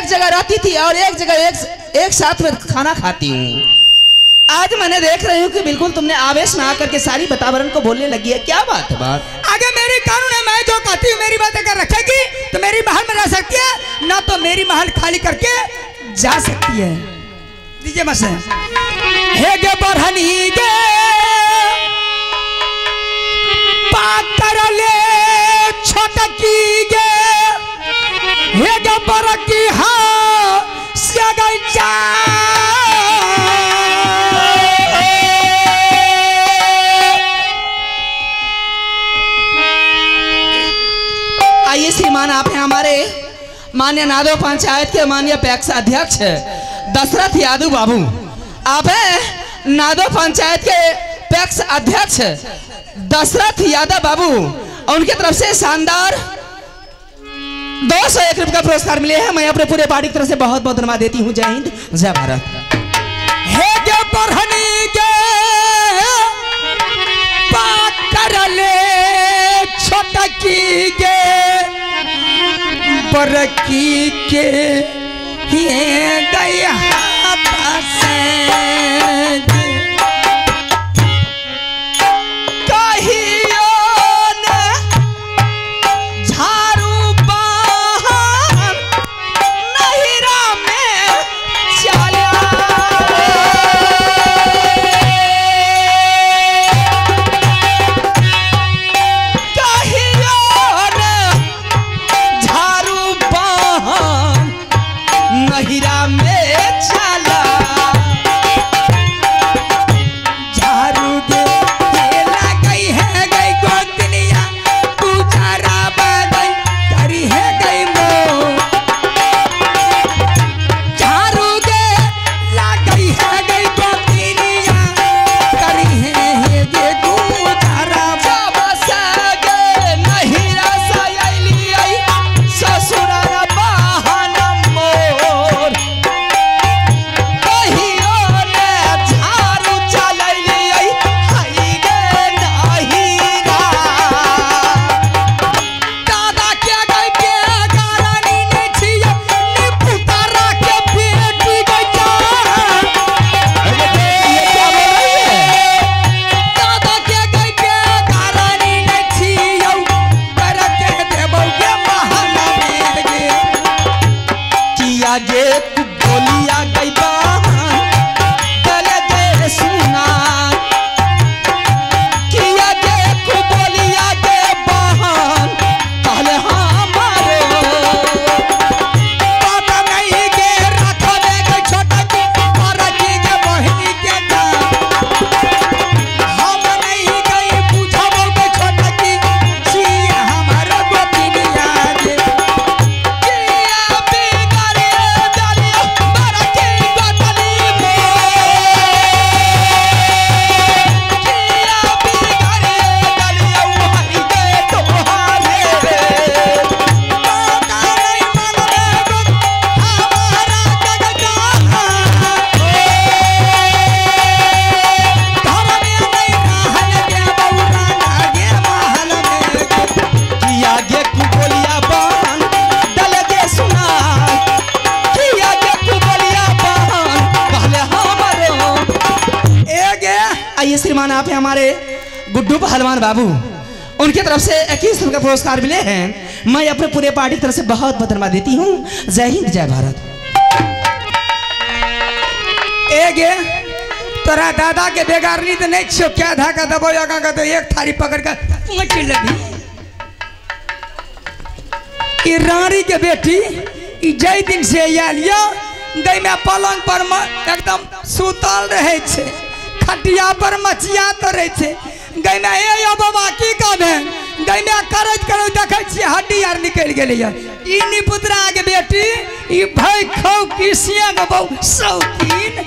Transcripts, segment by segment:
एक जगह रहती थी और एक जगह एक साथ में खाना खाती हूँ। आज मैंने देख रही हूँ कि बिल्कुल तुमने आवेश में आकर के सारी वातावरण को बोलने लगी है। क्या बात है? बात आगे मेरी कानून है, मैं जो कहती हूँ मेरी बातें कर रखेगी तो मेरी महल में रह सकती है, ना तो मेरी महल खाली करके जा सकती है। दीजिए मसे हे गे बरहनी गे पाकर ले छोटकी गे हे गे बरकी हाँ सगई जा श्रीमान आप हैं हमारे माननीय नादो पंचायत के माननीय पैक्स अध्यक्ष दशरथ यादव बाबू। आप हैं नादो पंचायत के पैक्स अध्यक्ष दशरथ यादव बाबू और उनकी तरफ से शानदार 201 रुपये का पुरस्कार मिले हैं। मैं अपने पूरे पार्टी की तरफ से बहुत बहुत धन्यवाद देती हूँ। जय हिंद जय भारत। हे गे बरहनी गे पाकर ले छोटकी गे बरकी के गया कहियो न झाड़ू बहन नहिरा में चला नहिरा में चला झाड़ू दे गई है गई गोतनिया गुजारा बागई करी है गई मो झाड़ू दे गई है गई गोतनिया करी है गे गुजारा बाबा सागे नहिरा सयली आई ससुरारा बहन मोर कहियो ने झाड़ू चलैली आई हाय गे नहिरा दादा के गई के गारानी ने छिया नी पुतारा के बेटी गई जा ये क्या बोल रही है? दादा के गई के गारानी ने छिया कर के देबो के महल में गे किया गे तू बोलिया गई बहन गले दे सुना किया गे तू बोलिया गे बहन कहले हमारे पता नहीं के रखले के छोटा की परजी के बहिनी के जा हम नहीं गई पूछबो के छोटा की छिया हमारा गोतिनिया गे किया बिगड़े डालियो बरकी गोतली में किया बिगड़े डालियो हरी गे तोहारे पता नहीं मनले गो हमारा जगजा घर में नहीं रहल के बौराना गे महल में किया गे तू बोलिया बहन डल गे सुना किया गे तू बोलिया बहन पहले हमारे ए गे आइए श्रीमान आप हैं हमारे गुड्डू पहलवान बाबू। उनकी तरफ से 21 रुपये का पुरस्कार मिले हैं। मैं अपने पूरे पार्टी की तरफ से बहुत बहुत धन्यवाद देती हूँ। जय हिंद जय भारत। ए गे तोरा दादा के बेगारनी तो नहीं छो क्या धाका दबो का तो एक थारी पकड़ कर पूछ लगी ई रानी के बेटी ई जय दिन से आलिया दई में पलंग पर एकदम सुतल रहे छे खटिया पर मचिया तो रहे छे गई में ए बाबा की कहबे गई में करज करो देखे छी हड्डी यार निकल गेलै यार ई निपुत्रा के बेटी ई भाई खौ किसिया के बहु शौकीन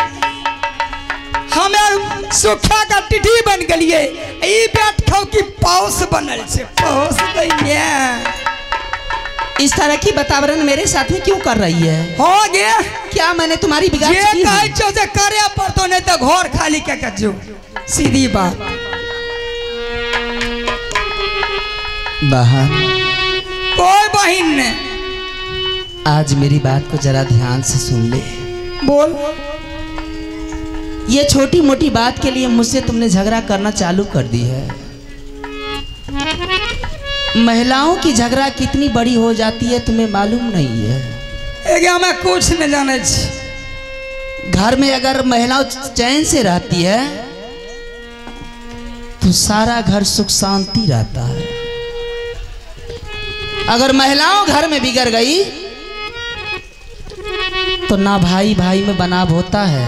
हमें सुखा का टिड्डी बन गलिए ई बैठ खौ की पौस बनल छे पौस दैया इस तरह की वातावरण मेरे साथ में क्यों कर रही है? हो गया क्या मैंने तुम्हारी बिगाड़ ये की है? कहे छो जे करे पर तो नहीं तो घर खाली के कजो सीधी बात बहन कोई बहिन ने आज मेरी बात को जरा ध्यान से सुन ले। बोल। ये छोटी मोटी बात के लिए मुझसे तुमने झगड़ा करना चालू कर दी है। महिलाओं की झगड़ा कितनी बड़ी हो जाती है तुम्हें मालूम नहीं है। मैं कुछ नहीं जाने। घर में अगर महिलाओं चैन से रहती है तो सारा घर सुख शांति रहता है। अगर महिलाओं घर में बिगड़ गई तो ना भाई भाई में बनाव होता है,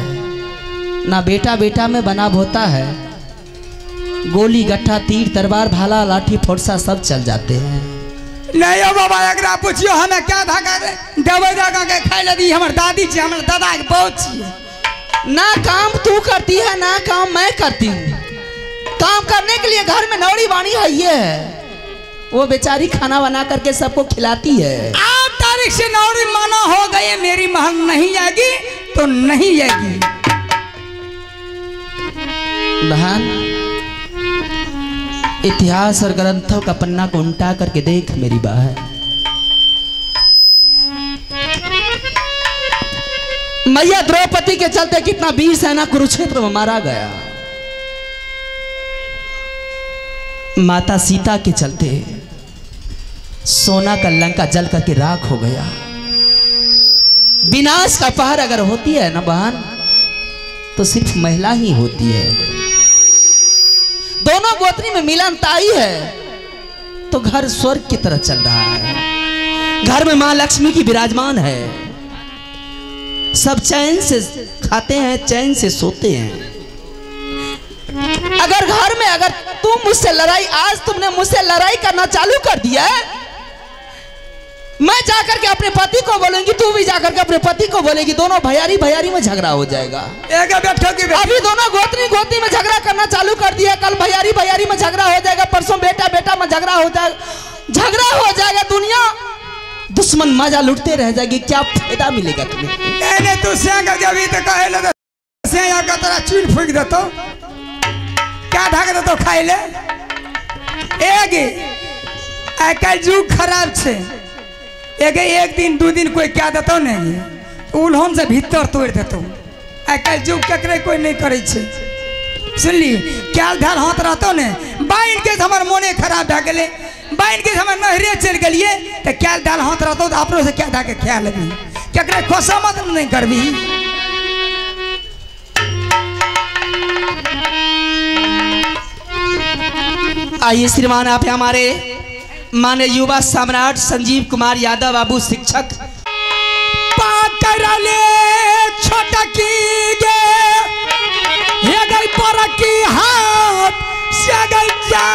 ना बेटा बेटा में बनाव होता है। गोली गट्ठा तीर तलवार भाला लाठी फुरसा सब चल जाते हैं। नहीं हो बाबा, अगर पूछियो हमें क्या धागा दबे जागा के खाई लगी हमारे दादी जी हमारे दादा के बहुत छी। ना काम तू करती है ना काम मैं करती हूँ। काम करने के लिए घर में नौड़ी बाणी है, ये वो बेचारी खाना बना करके सबको खिलाती है। 8 तारीख से नौड़ी माना हो गई, मेरी महल नहीं आएगी तो नहीं आएगी। बहन, इतिहास और ग्रंथों का पन्ना को उल्टा करके देख मेरी बहन। मैया द्रौपदी के चलते कितना वीर सेना कुरुक्षेत्र में मारा गया। माता सीता के चलते सोना का लंका जल करके राख हो गया। विनाश का पहर अगर होती है ना बहन तो सिर्फ महिला ही होती है। दोनों गोत्री में मिलनताई है तो घर स्वर्ग की तरह चल रहा है। घर में मां लक्ष्मी की विराजमान है। सब चैन से खाते हैं, चैन से सोते हैं। अगर घर में अगर तुम मुझसे लड़ाई, आज तुमने मुझसे लड़ाई करना चालू कर दिया है, मैं जाकर के अपने पति को बोलूंगी, तू भी जाकर के अपने पति को बोलेगी, दोनों भैयारी भैयारी में झगड़ा हो जाएगा। अभी दोनों गोत्री गोत्री में झगड़ा करना चालू कर दिया, कल भैयारी भैयारी में झगड़ा हो जाएगा, परसों बेटा बेटा में झगड़ा हो जाएगा, दुनिया दुश्मन मजा लुटते रह जाएगी। क्या फायदा मिलेगा तुम्हें? नहीं तू चूल फूक देतो, क्या ढक देतो खाई ले। आजकल जुग खराब छे। एक दिन 2 दिन कोई क्या देतो नहीं, उल्हन से भीतर तोड़ देतो। आजकल जुग केकरे कोई नहीं करे छे। सुनली क्या ध्यान हाथ रहतो ने बाइन के हमार मोने खराब भ गेले, बाइन के हमार नहरे चल गलिए तो क्या ध्यान हाथ रहतो तो आपरो से क्या धाके ख्याल लगी केकरे खोसामत नहीं करबी। आइए श्रीमान, आप हमारे माने युवा सम्राट संजीव कुमार यादव बाबू शिक्षक। छोटा की गे ये गई पर की हाथ से गई जा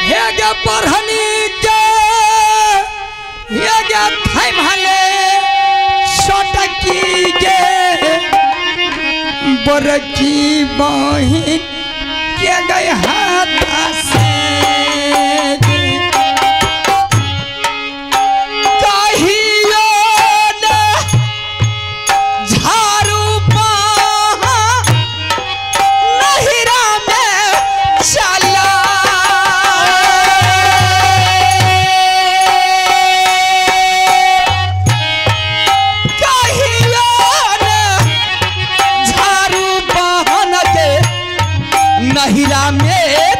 हे गे पढ़नी के ये गे थाई भले छोटा की गे बरकी बहिन के गए हाथ से कहियो न झाड़ू नहिरा में चला नहिरा में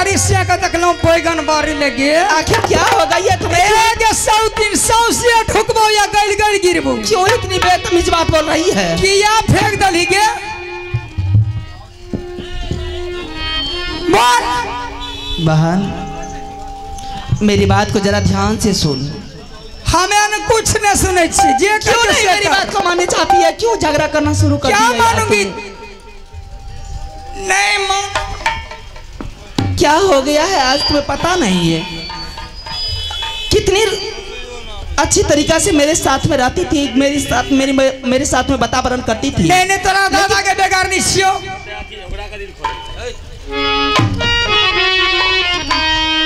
बारिश से का तकलो बैगन बारी लगे। आखिर क्या होगा ये तुम्हें? एक 100-300 से ठुकबो या गल गल गिरबो। क्यों इतनी बेतमीज बात बोल रही है? किया फेंक दली के बोल। बहन मेरी बात को जरा ध्यान से सुन। हमें कुछ न सुने छी जे क्यों नहीं मेरी बात को माननी चाहती है? क्यों झगड़ा करना शुरू कर दिया? क्या मानूंगी? नहीं मान। क्या हो गया है आज तुम्हें पता नहीं है? कितनी अच्छी तरीका से मेरे साथ में रहती थी, मेरे साथ में वातावरण करती थी। नहीं तोरा दादा के बेकार नहीं छियो।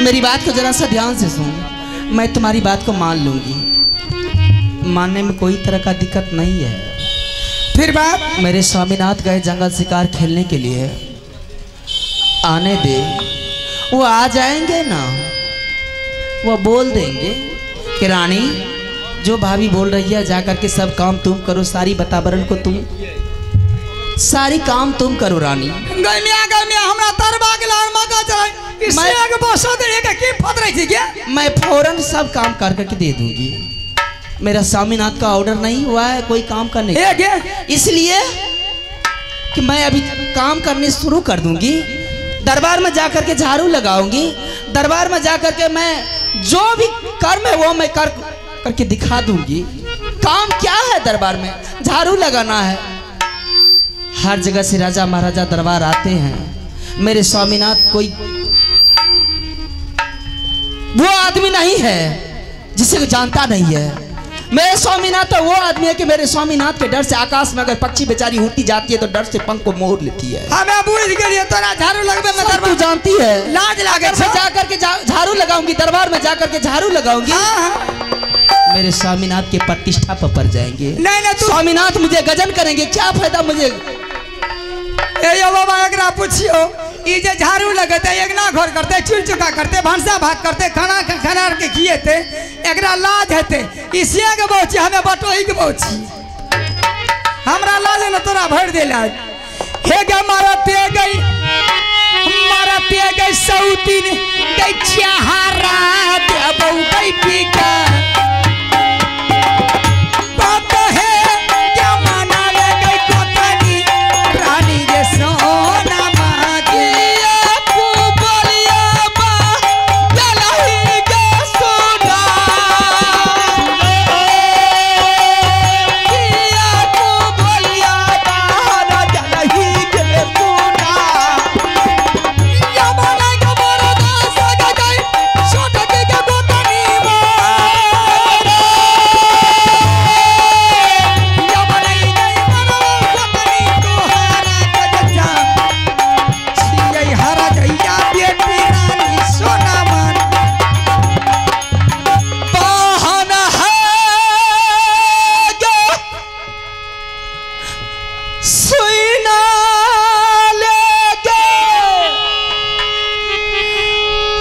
मेरी बात को जरा सा ध्यान से सुन। मैं तुम्हारी बात को मान लूंगी, मानने में कोई तरह का दिक्कत नहीं है। फिर बात? मेरे स्वामीनाथ गए जंगल शिकार खेलने के लिए, आने दे। वो आ जाएंगे ना, वो बोल देंगे कि रानी जो भाभी बोल रही है जा करके सब काम तुम करो, सारी वातावरण को तुम सारी काम तुम करो रानी। गमिया हमरा तरबा के लान मगा चलाई इससे आगे बसो दे के की फत रही थी क्या? मैं फौरन सब काम कर करके दे दूंगी। मेरा स्वामीनाथ का ऑर्डर नहीं हुआ है कोई काम करने का, इसलिए कि मैं अभी काम करने शुरू कर दूंगी। दरबार में जाकर के झाड़ू लगाऊंगी, दरबार में जाकर के मैं जो भी कर्म है वो मैं करके दिखा दूंगी। काम क्या है दरबार में? झाड़ू लगाना है। हर जगह से राजा महाराजा दरबार आते हैं। मेरे स्वामीनाथ कोई वो आदमी नहीं है जिसे जानता नहीं है। मेरे स्वामीनाथ तो वो आदमी है कि मेरे स्वामीनाथ के डर से आकाश में अगर पक्षी बेचारी उड़ती जाती है तो डर से पंख को मोड़ लेती है। हमें बुझ गई तोरा झाड़ू लगबे में तू जानती है। लाज लागे मैं जाकर के झाड़ू लगाऊंगी, दरबार में जाकर के झाड़ू लगाऊंगी। मेरे स्वामीनाथ के प्रतिष्ठा पर पड़ जाएंगे। नहीं स्वामीनाथ मुझे गजन करेंगे, क्या फायदा मुझे? ए बाबा एकरा पूछियो ई जे झाड़ू लगते एक ना घर करते, चूल चुका करते, भांसा भात करते, खाना के खिएते, एकरा लाज हेते। इसे के बहुची हमें बटोही के बहुची हमरा लाज न तोरा भर दे लाज। हे गे मारते गई सौतीन गई छहारा दे बहु गई पीका। बात है क्या माना ले गई कोतानी रानी जे सोना मांगी। आपको बोलिया बा जलही के सोना, आपको बोलिया बा जलही के सोना। या माना के मोरा दास गा गई छोटा के कोतानी मोर। या माना गई मोरा कोतानी तोहारा गजा छियै हरा जइया बेटी रानी सोना मान। बहन है गे सुना लेके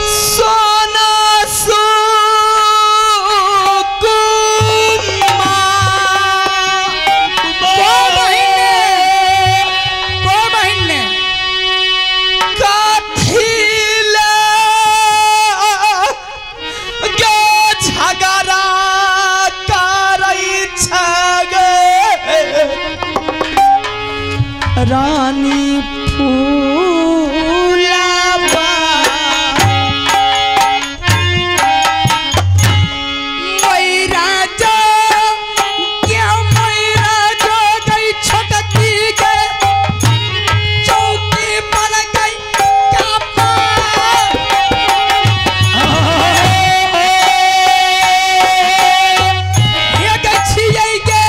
सोना सुकुमा। कोई बहिन ने काठिले गे झगड़ा करई छगे रानी फूलाबा। मैरा जो क्या मैरा जो गई छोटकी के चौकी पर गई कापा। ये गई छियै गे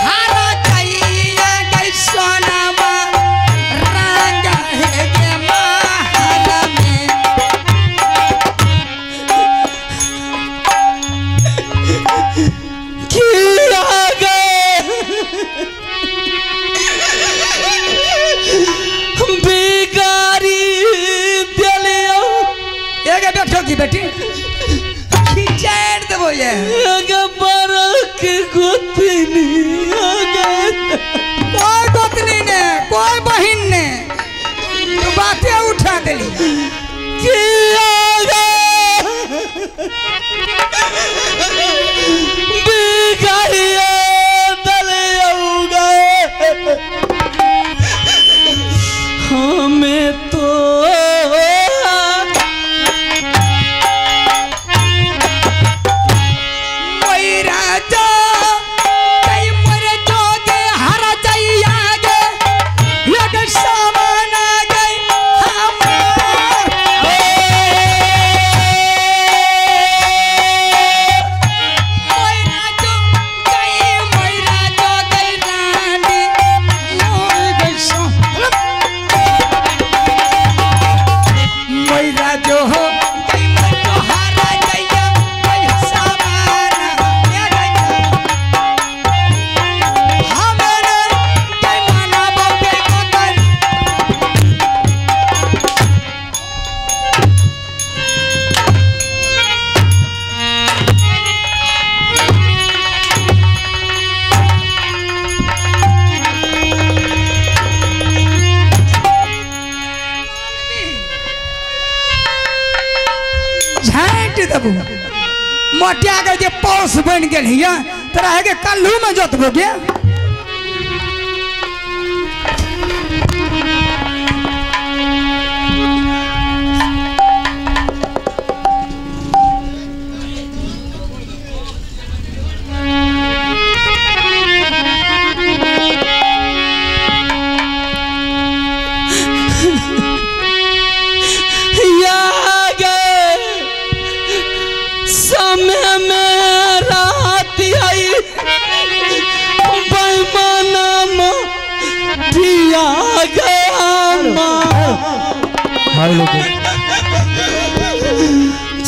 हारा जाइए गई सोनामा रंग है गे महल में। किया गए बिगारी दिलियो एगे बैठो की बेटी खिचैर देबो ये। आगे बरक गोतनी आगे कोई गोतनी ने कोई बहिन ने तू बातें उठा देली। मोटिया के जे पौस बन गेल हिया तोरा के कल्लू में जोतबो के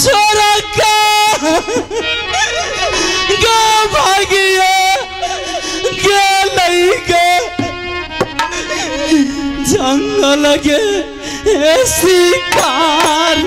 छोरा का भागिया जंगल के शिकार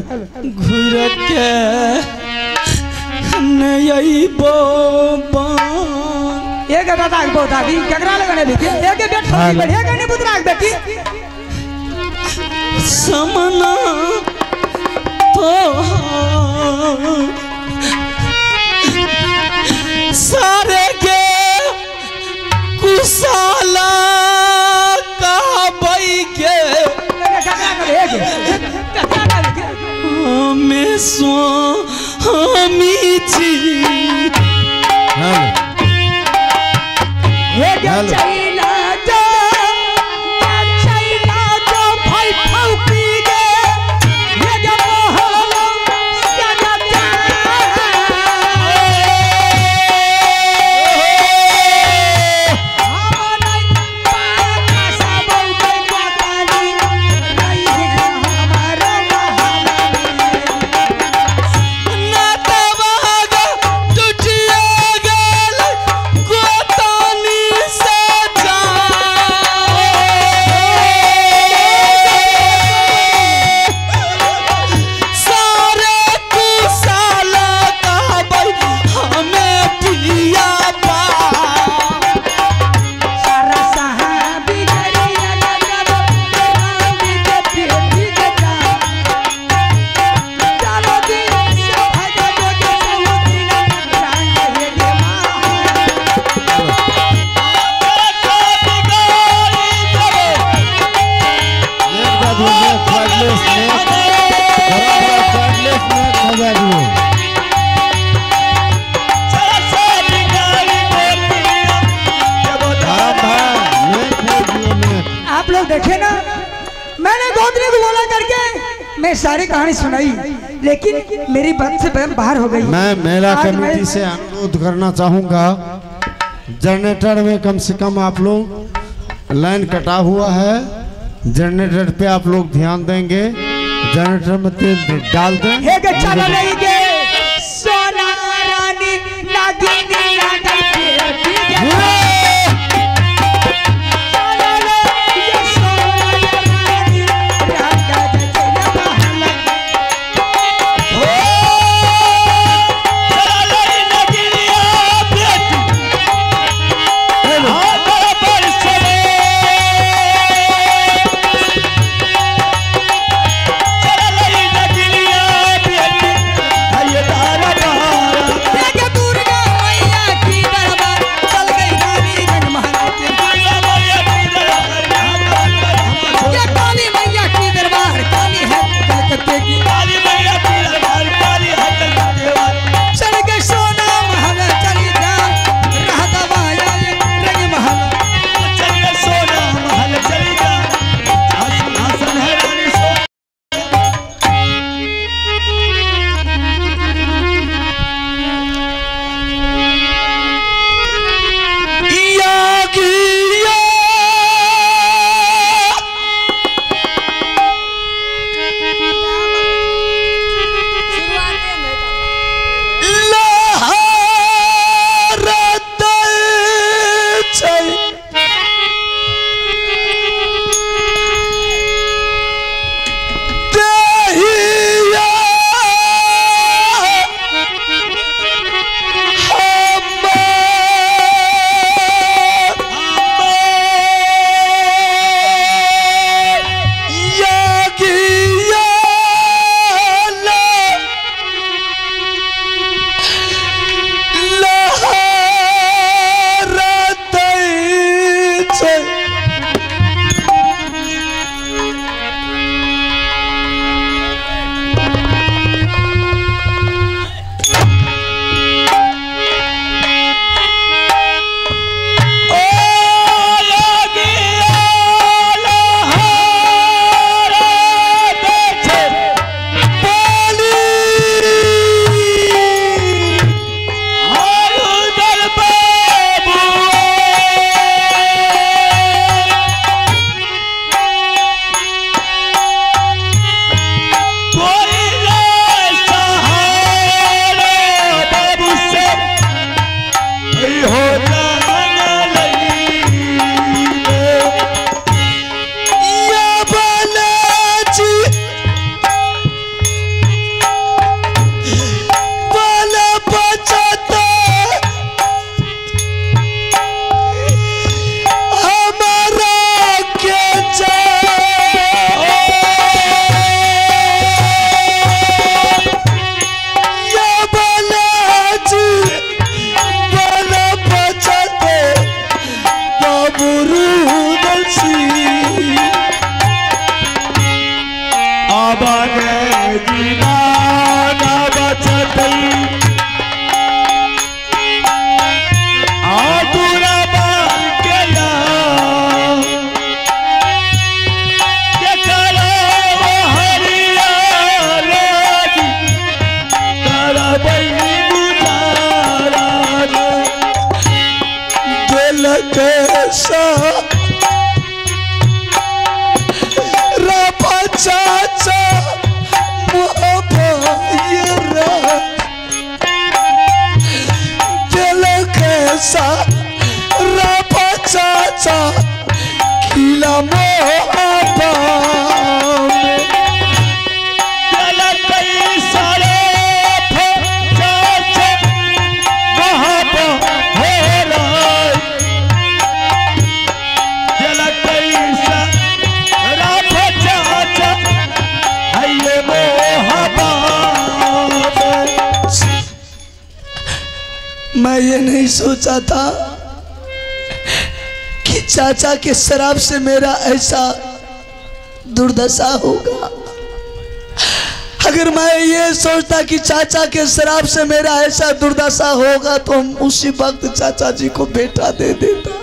घुर के नहीं बोबा एक दादा के बहुत आदि केकरा लगने बेटी एक बेट छोटी बढ़िया करने पुत्रा के बेटी समना तो सारे के कुशाला कहबई के हमें स्वामी जी देखे ना मैंने गोदरी को बोला करके मैं सारी कहानी सुनाई लेकिन मेरी बात से बाहर हो गई। मैं मेला कमेटी से अनुरोध करना चाहूंगा जनरेटर में कम से कम आप लोग लाइन कटा हुआ है जनरेटर पे आप लोग ध्यान देंगे जनरेटर में तेल डाल दें सोना रानी नागिनी दुर्गा मैया की गे जीना ना बचतई आदुरा बाल के ला के करो हरिया राजी करबई गुजारा दिल के सा चाचा दिल कैसा रफा चाचा खिला मोहब्बा दिल कैसा रफा चाचा मोहब्बा हो रहा दिल कैसा रफा चाचा है मोहब्बा मैं ये नहीं सोचा था कि चाचा के शराब से मेरा ऐसा दुर्दशा होगा। अगर मैं ये सोचता कि चाचा के शराब से मेरा ऐसा दुर्दशा होगा तो हम उसी वक्त चाचा जी को बेटा दे देता।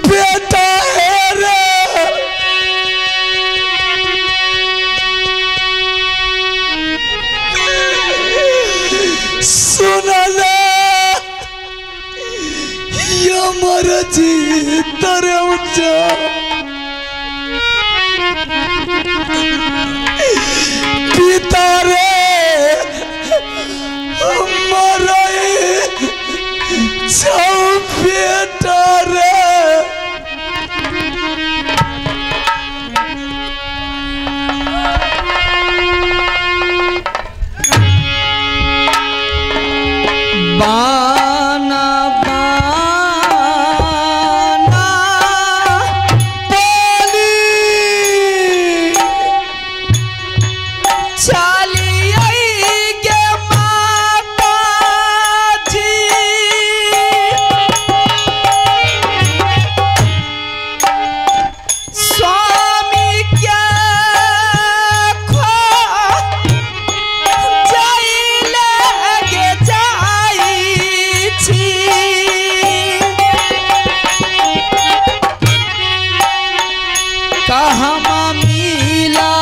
बेटा है रे सुना ले हमारा जी तरह पिता रे हमारा जाओ बेटा रे बाना बाना बोली चलिए गे माता जी स्वामी क्या खो जाइले गे जाई छी कहमा मिला